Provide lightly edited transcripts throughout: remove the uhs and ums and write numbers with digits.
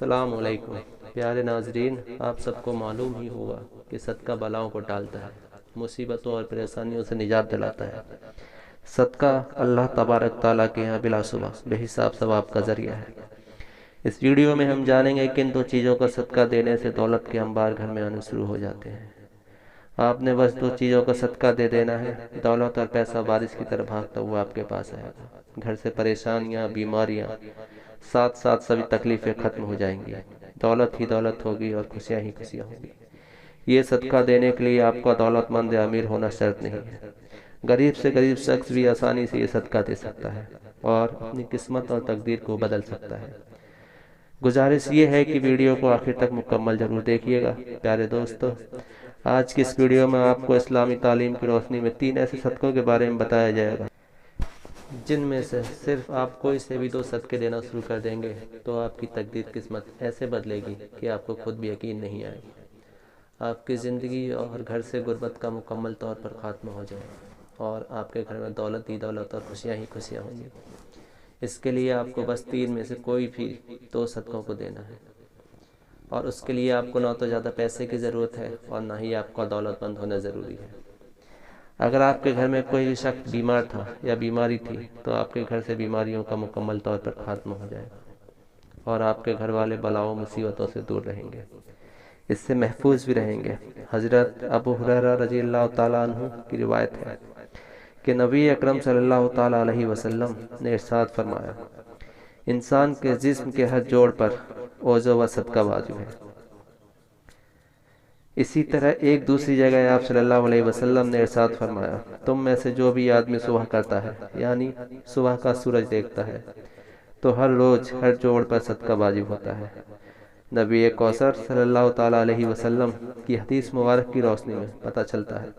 السلام علیکم پیارے ناظرین، آپ سب کو معلوم ہی ہوگا کہ صدقہ بلاؤں کو ٹالتا ہے، مصیبتوں اور پریشانیوں سے نجات دلاتا ہے۔ صدقہ اللہ تبارک تعالیٰ کے یہاں بلا شبہ بے حساب ثواب کا ذریعہ ہے۔ اس ویڈیو میں ہم جانیں گے کن دو چیزوں کا صدقہ دینے سے دولت کے انبار گھر میں آنے شروع ہو جاتے ہیں۔ آپ نے بس دو چیزوں کا صدقہ دے دینا ہے، دولت اور پیسہ بارش کی طرح بھاگتا ہوا آپ کے پاس آئے گا۔ گھر سے پریشانیاں، بیماریاں، ساتھ ساتھ سبھی تکلیفیں ختم ہو جائیں گی، دولت ہی دولت ہوگی اور خوشیاں ہی خوشیاں ہوں گی۔ یہ صدقہ دینے کے لیے آپ کو دولت مند یا امیر ہونا شرط نہیں ہے، غریب سے غریب شخص بھی آسانی سے یہ صدقہ دے سکتا ہے اور اپنی قسمت اور تقدیر کو بدل سکتا ہے۔ گزارش یہ ہے کہ ویڈیو کو آخر تک مکمل ضرور دیکھیے گا۔ پیارے دوستو، آج کی اس ویڈیو میں آپ کو اسلامی تعلیم کی روشنی میں 3 ایسے صدقوں کے بارے میں بتایا جائے گا جن میں سے صرف آپ کوئی سے بھی 2 صدقے دینا شروع کر دیں گے تو آپ کی تقدیر قسمت ایسے بدلے گی کہ آپ کو خود بھی یقین نہیں آئے گی۔ آپ کی زندگی اور گھر سے غربت کا مکمل طور پر خاتمہ ہو جائے گا اور آپ کے گھر میں دولت ہی دولت اور خوشیاں ہی خوشیاں ہوں گی۔ اس کے لیے آپ کو بس 3 میں سے کوئی بھی 2 صدقوں کو دینا ہے، اور اس کے لیے آپ کو نہ تو زیادہ پیسے کی ضرورت ہے اور نہ ہی آپ کا دولت مند ہونا ضروری ہے۔ اگر آپ کے گھر میں کوئی بھی شخص بیمار تھا یا بیماری تھی تو آپ کے گھر سے بیماریوں کا مکمل طور پر خاتمہ ہو جائے گا اور آپ کے گھر والے بلاؤں مصیبتوں سے دور رہیں گے، اس سے محفوظ بھی رہیں گے۔ حضرت ابو ہریرہ رضی اللہ تعالیٰ عنہ کی روایت ہے کہ نبی اکرم صلی اللہ تعالیٰ علیہ وسلم نے ارشاد فرمایا، انسان کے جسم کے ہر جوڑ پر وضو و صدقہ واجب ہے۔ اسی طرح ایک دوسری جگہ آپ صلی اللہ علیہ وسلم نے ارشاد فرمایا، تم میں سے جو بھی آدمی صبح کرتا ہے یعنی صبح کا سورج دیکھتا ہے تو ہر روز ہر جوڑ پر صدقہ واجب ہوتا ہے۔ نبی کوثر صلی اللہ تعالیٰ علیہ وسلم کی حدیث مبارک کی روشنی میں پتہ چلتا ہے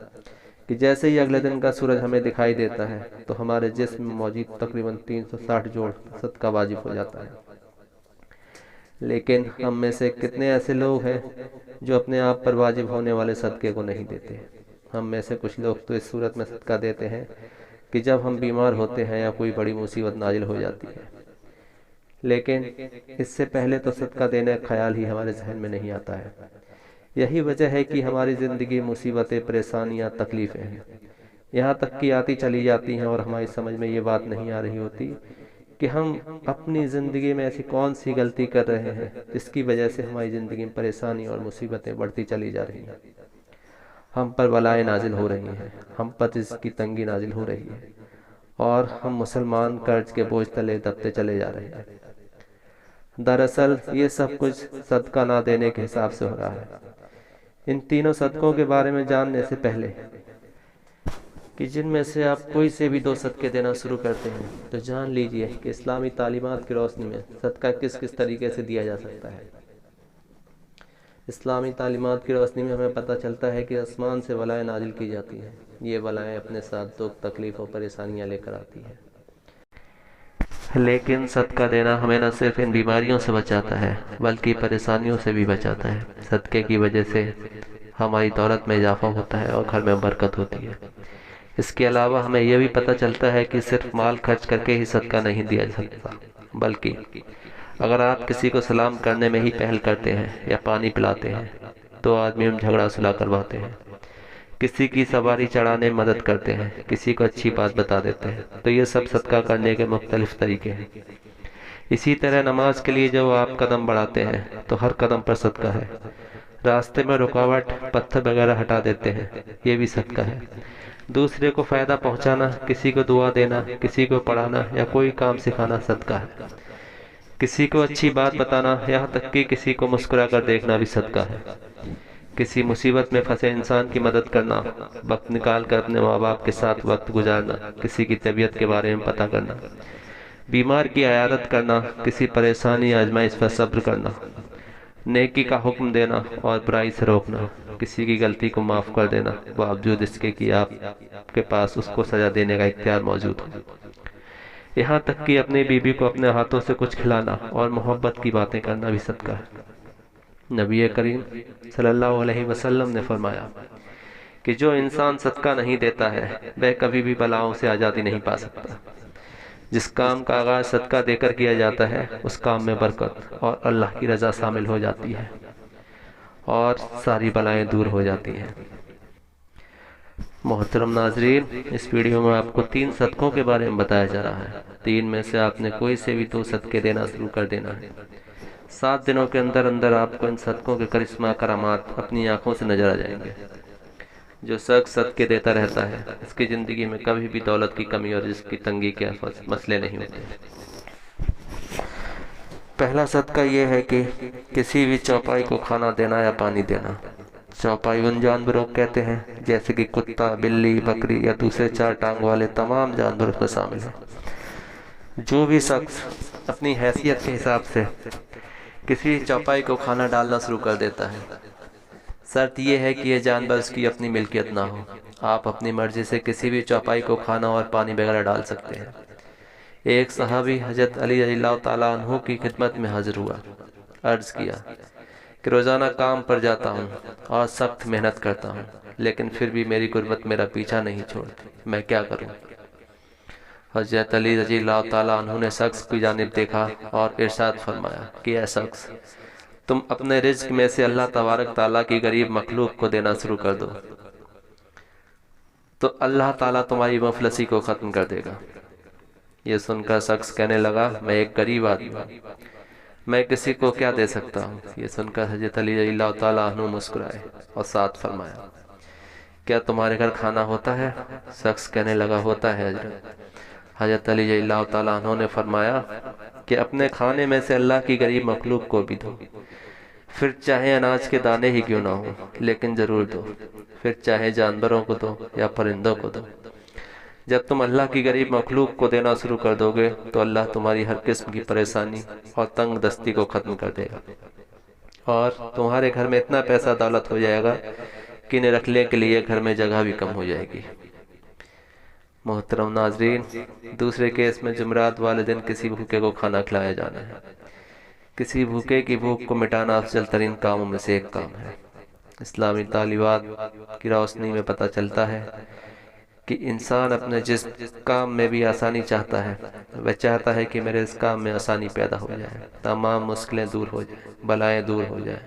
کہ جیسے ہی اگلے دن کا سورج ہمیں دکھائی دیتا ہے تو ہمارے جسم میں موجود تقریباً 360 جوڑ صدقہ واجب ہو جاتا ہے۔ لیکن ہم میں سے کتنے ایسے لوگ ہیں جو اپنے آپ پر واجب ہونے والے صدقے کو نہیں دیتے؟ ہم میں سے کچھ لوگ تو اس صورت میں صدقہ دیتے ہیں کہ جب ہم بیمار ہوتے ہیں یا کوئی بڑی مصیبت نازل ہو جاتی ہے، لیکن اس سے پہلے تو صدقہ دینے کا خیال ہی ہمارے ذہن میں نہیں آتا ہے۔ یہی وجہ ہے کہ ہماری زندگی مصیبتیں، پریشانیاں، تکلیفیں ہیں، یہاں تک کہ آتی چلی جاتی ہیں اور ہماری سمجھ میں یہ بات نہیں آ رہی ہوتی کہ ہم اپنی زندگی میں ایسی کون سی غلطی کر رہے ہیں جس کی وجہ سے ہماری زندگی میں پریشانی اور مصیبتیں بڑھتی چلی جا رہی ہیں، ہم پر بلائیں نازل ہو رہی ہیں، ہم پر رزق کی تنگی نازل ہو رہی ہے اور ہم مسلمان قرض کے بوجھ تلے دبتے چلے جا رہے ہیں۔ دراصل یہ سب کچھ صدقہ نہ دینے کے حساب سے ہو رہا ہے۔ ان تینوں صدقوں کے بارے میں جاننے سے پہلے کہ جن میں سے آپ کوئی سے بھی 2 صدقے دینا شروع کرتے ہیں تو جان لیجئے کہ اسلامی تعلیمات کی روشنی میں صدقہ کس کس طریقے سے دیا جا سکتا ہے۔ اسلامی تعلیمات کی روشنی میں ہمیں پتہ چلتا ہے کہ آسمان سے بلائیں نازل کی جاتی ہیں، یہ بلائیں اپنے ساتھ دکھ، تکلیف اور پریشانیاں لے کر آتی ہیں، لیکن صدقہ دینا ہمیں نہ صرف ان بیماریوں سے بچاتا ہے بلکہ پریشانیوں سے بھی بچاتا ہے۔ صدقے کی وجہ سے ہماری دولت میں اضافہ ہوتا ہے اور گھر میں برکت ہوتی ہے۔ اس کے علاوہ ہمیں یہ بھی پتہ چلتا ہے کہ صرف مال خرچ کر کے ہی صدقہ نہیں دیا جا سکتا، بلکہ اگر آپ کسی کو سلام کرنے میں ہی پہل کرتے ہیں یا پانی پلاتے ہیں، 2 آدمی میں جھگڑا صلح کرواتے ہیں، کسی کی سواری چڑھانے میں مدد کرتے ہیں، کسی کو اچھی بات بتا دیتے ہیں، تو یہ سب صدقہ کرنے کے مختلف طریقے ہیں۔ اسی طرح نماز کے لیے جب آپ قدم بڑھاتے ہیں تو ہر قدم پر صدقہ ہے۔ راستے میں رکاوٹ، پتھر وغیرہ ہٹا دیتے ہیں، یہ بھی صدقہ ہے۔ دوسرے کو فائدہ پہنچانا، کسی کو دعا دینا، کسی کو پڑھانا یا کوئی کام سکھانا صدقہ ہے۔ کسی کو اچھی بات بتانا، یہاں تک کہ کسی کو مسکرا کر دیکھنا بھی صدقہ ہے۔ کسی مصیبت میں پھنسے انسان کی مدد کرنا، وقت نکال کر اپنے ماں باپ کے ساتھ وقت گزارنا، کسی کی طبیعت کے بارے میں پتہ کرنا، بیمار کی عیادت کرنا، کسی پریشانی آزمائش پر صبر کرنا، نیکی کا حکم دینا اور برائی سے روکنا، کسی کی غلطی کو معاف کر دینا باوجود اس کے کہ آپ کے پاس اس کو سزا دینے کا اختیار موجود ہو، یہاں تک کہ اپنی بیوی کو اپنے ہاتھوں سے کچھ کھلانا اور محبت کی باتیں کرنا بھی صدقہ ہے۔ نبی کریم صلی اللہ علیہ وسلم نے فرمایا کہ جو انسان صدقہ نہیں دیتا ہے وہ کبھی بھی بلاؤں سے آزادی نہیں پا سکتا۔ جس کام کا آغاز صدقہ دے کر کیا جاتا ہے اس کام میں برکت اور اللہ کی رضا شامل ہو جاتی ہے اور ساری بلائیں دور ہو جاتی ہیں۔ محترم ناظرین، اس ویڈیو میں آپ کو 3 صدقوں کے بارے میں بتایا جا رہا ہے۔ 3 میں سے آپ نے کوئی سے بھی 2 صدقے دینا شروع کر دینا ہے۔ 7 دنوں کے اندر اندر آپ کو ان صدقوں کے کرشمہ کرامات اپنی آنکھوں سے نظر آ جائیں گے۔ جو شخص صدقے دیتا رہتا ہے اس کی زندگی میں کبھی بھی دولت کی کمی اور رزق کی تنگی کے مسئلے نہیں ہوتے۔ پہلا صدقہ یہ ہے کہ کسی بھی چوپائی کو کھانا دینا یا پانی دینا۔ چوپائی ان جانوروں کو کہتے ہیں جیسے کہ کتا، بلی، بکری یا دوسرے 4 ٹانگ والے تمام جانور اس میں شامل ہیں۔ جو بھی شخص اپنی حیثیت کے حساب سے کسی چوپائی کو کھانا ڈالنا شروع کر دیتا ہے، شرط یہ ہے کہ یہ جانور اس کی اپنی ملکیت نہ ہو۔ آپ اپنی مرضی سے کسی بھی چوپائی کو کھانا اور پانی وغیرہ ڈال سکتے ہیں۔ ایک صحابی حضرت علی رضی اللہ تعالیٰ عنہ کی خدمت میں حاضر ہوا۔ عرض کیا کہ روزانہ کام پر جاتا ہوں اور سخت محنت کرتا ہوں، لیکن پھر بھی میری غربت میرا پیچھا نہیں چھوڑتی، میں کیا کروں؟ حضرت علی رضی اللہ تعالیٰ عنہ نے شخص کی جانب دیکھا اور ارشاد فرمایا کہ اے شخص، تم اپنے رزق میں سے اللہ تبارک تعالیٰ کی غریب مخلوق کو دینا شروع کر دو تو اللہ تعالیٰ تمہاری مفلسی کو ختم کر دے گا۔ یہ سن کر شخص کہنے لگا، میں ایک غریب آدمی ہوں، میں کسی کو کیا دے سکتا ہوں؟ یہ سن کر حضرت علی رضی اللہ تعالیٰ عنہ مسکرائے اور ساتھ فرمایا، کیا تمہارے گھر کھانا ہوتا ہے؟ شخص کہنے لگا، ہوتا ہے حضرت۔ حضرت علی رضی اللہ تعالیٰ عنہ نے فرمایا کہ اپنے کھانے میں سے اللہ کی غریب مخلوق کو بھی دو، پھر چاہے اناج کے دانے ہی کیوں نہ ہو لیکن ضرور دو، پھر چاہے جانوروں کو دو یا پرندوں کو دو۔ جب تم اللہ کی غریب مخلوق کو دینا شروع کر دو گے تو اللہ تمہاری ہر قسم کی پریشانی اور تنگ دستی کو ختم کر دے گا، اور تمہارے گھر میں اتنا پیسہ دولت ہو جائے گا کہ انہیں رکھنے کے لیے گھر میں جگہ بھی کم ہو جائے گی۔ محترم ناظرین، دوسرے کیس میں جمعرات والے دن کسی بھوکے کو کھانا کھلایا جانا ہے۔ کسی بھوکے کی بھوک کو مٹانا افضل ترین کاموں میں سے ایک کام ہے۔ اسلامی تعلیمات کی روشنی میں پتہ چلتا ہے کہ انسان اپنے جس کام میں بھی آسانی چاہتا ہے، وہ چاہتا ہے کہ میرے اس کام میں آسانی پیدا ہو جائے، تمام مشکلیں دور ہو جائیں، بلائیں دور ہو جائیں،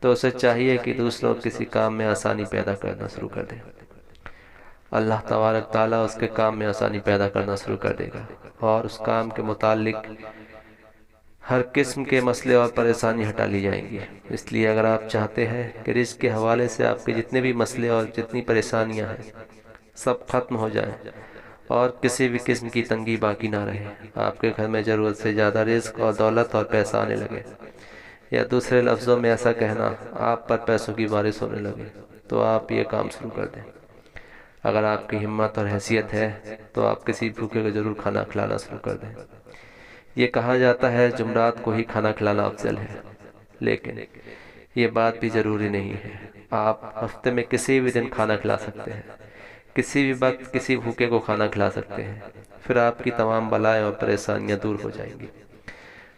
تو اسے چاہیے کہ دوسروں کسی کام میں آسانی پیدا کرنا شروع کر دے۔ اللہ تبارک تعالیٰ اس کے کام میں آسانی پیدا کرنا شروع کر دے گا اور اس کام کے متعلق ہر قسم کے مسئلے اور پریشانی ہٹا لی جائیں گی۔ اس لیے اگر آپ چاہتے ہیں کہ رزق کے حوالے سے آپ کے جتنے بھی مسئلے اور جتنی پریشانیاں ہیں سب ختم ہو جائیں اور کسی بھی قسم کی تنگی باقی نہ رہے، آپ کے گھر میں ضرورت سے زیادہ رزق اور دولت اور پیسہ آنے لگے، یا دوسرے لفظوں میں ایسا کہنا آپ پر پیسوں کی بارش ہونے لگے، تو آپ یہ کام شروع کر دیں۔ اگر آپ کی ہمت اور حیثیت ہے تو آپ کسی بھوکے کو ضرور کھانا کھلانا شروع کر دیں۔ یہ کہا جاتا ہے جمعرات کو ہی کھانا کھلانا افضل ہے، لیکن یہ بات بھی ضروری نہیں ہے۔ آپ ہفتے میں کسی بھی دن کھانا کھلا سکتے ہیں، کسی بھی وقت کسی بھوکے کو کھانا کھلا سکتے ہیں، پھر آپ کی تمام بلائیں اور پریشانیاں دور ہو جائیں گی۔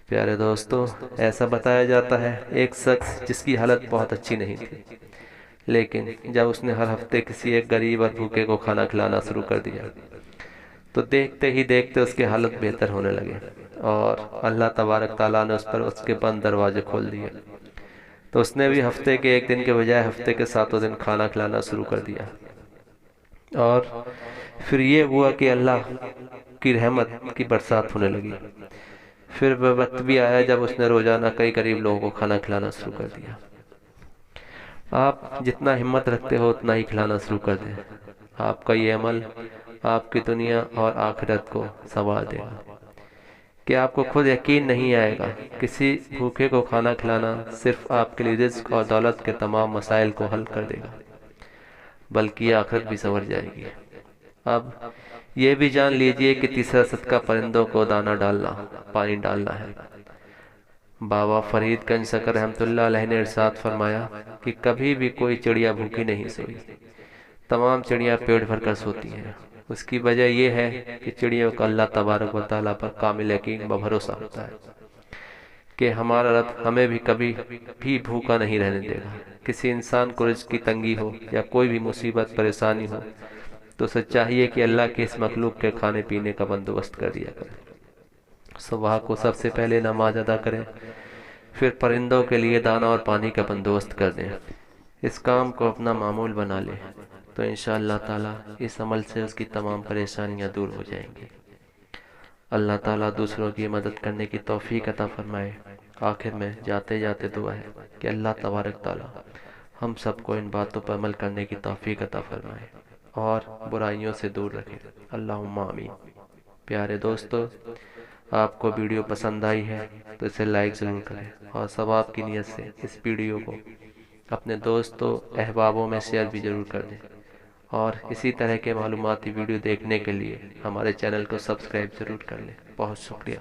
پیارے دوستو، ایسا بتایا جاتا ہے ایک شخص جس کی حالت بہت اچھی نہیں تھی، لیکن جب اس نے ہر ہفتے کسی ایک غریب اور بھوکے کو کھانا کھلانا شروع کر دیا تو دیکھتے ہی دیکھتے اس کی حالت بہتر ہونے لگے اور اللہ تبارک تعالیٰ نے اس پر اس کے بند دروازے کھول دیے، تو اس نے بھی ہفتے کے ایک دن کے بجائے ہفتے کے 7 دن کھانا کھلانا شروع کر دیا، اور پھر یہ ہوا کہ اللہ کی رحمت کی برسات ہونے لگی۔ پھر وہ وقت بھی آیا جب اس نے روزانہ کئی غریب لوگوں کو کھانا کھلانا شروع کر دیا۔ آپ جتنا ہمت رکھتے ہو اتنا ہی کھلانا شروع کر دیں، آپ کا یہ عمل آپ کی دنیا اور آخرت کو سنوار دے گا کہ آپ کو خود یقین نہیں آئے گا۔ کسی بھوکے کو کھانا کھلانا صرف آپ کے لیے رزق اور دولت کے تمام مسائل کو حل کر دے گا، بلکہ آخرت بھی سنور جائے گی۔ اب یہ بھی جان لیجئے کہ تیسرا صدقہ پرندوں کو دانہ ڈالنا، پانی ڈالنا ہے۔ بابا فرید گنج سکر رحمۃ اللہ علیہ نے ارشاد فرمایا کہ کبھی بھی کوئی چڑیا بھوکی نہیں سوئی، تمام چڑیاں پیٹ بھر کر سوتی ہیں۔ اس کی وجہ یہ ہے کہ چڑیوں کا اللہ تبارک و تعالیٰ پر کامل یقین و بھروسہ ہوتا ہے کہ ہمارا رب ہمیں بھی کبھی بھی بھوکا نہیں رہنے دے گا۔ کسی انسان کو رزق کی تنگی ہو یا کوئی بھی مصیبت پریشانی ہو تو اسے چاہیے کہ اللہ کے اس مخلوق کے کھانے پینے کا بندوبست کر دیا کرے، صبح کو سب سے پہلے نماز ادا کریں، پھر پرندوں کے لیے دانہ اور پانی کا بندوبست کر دیں، اس کام کو اپنا معمول بنا لیں تو انشاءاللہ تعالیٰ اس عمل سے اس کی تمام پریشانیاں دور ہو جائیں گی۔ اللہ تعالیٰ دوسروں کی مدد کرنے کی توفیق عطا فرمائے۔ آخر میں جاتے جاتے دعا ہے کہ اللہ تبارک تعالیٰ ہم سب کو ان باتوں پر عمل کرنے کی توفیق عطا فرمائے اور برائیوں سے دور رکھے، اللہم آمین۔ پیارے دوستو، آپ کو ویڈیو پسند آئی ہے تو اسے لائک ضرور کریں اور ثواب کی نیت سے اس ویڈیو کو اپنے دوستوں احبابوں میں شیئر بھی ضرور کر دیں، اور اسی طرح کے معلوماتی ویڈیو دیکھنے کے لیے ہمارے چینل کو سبسکرائب ضرور کر لیں۔ بہت شکریہ۔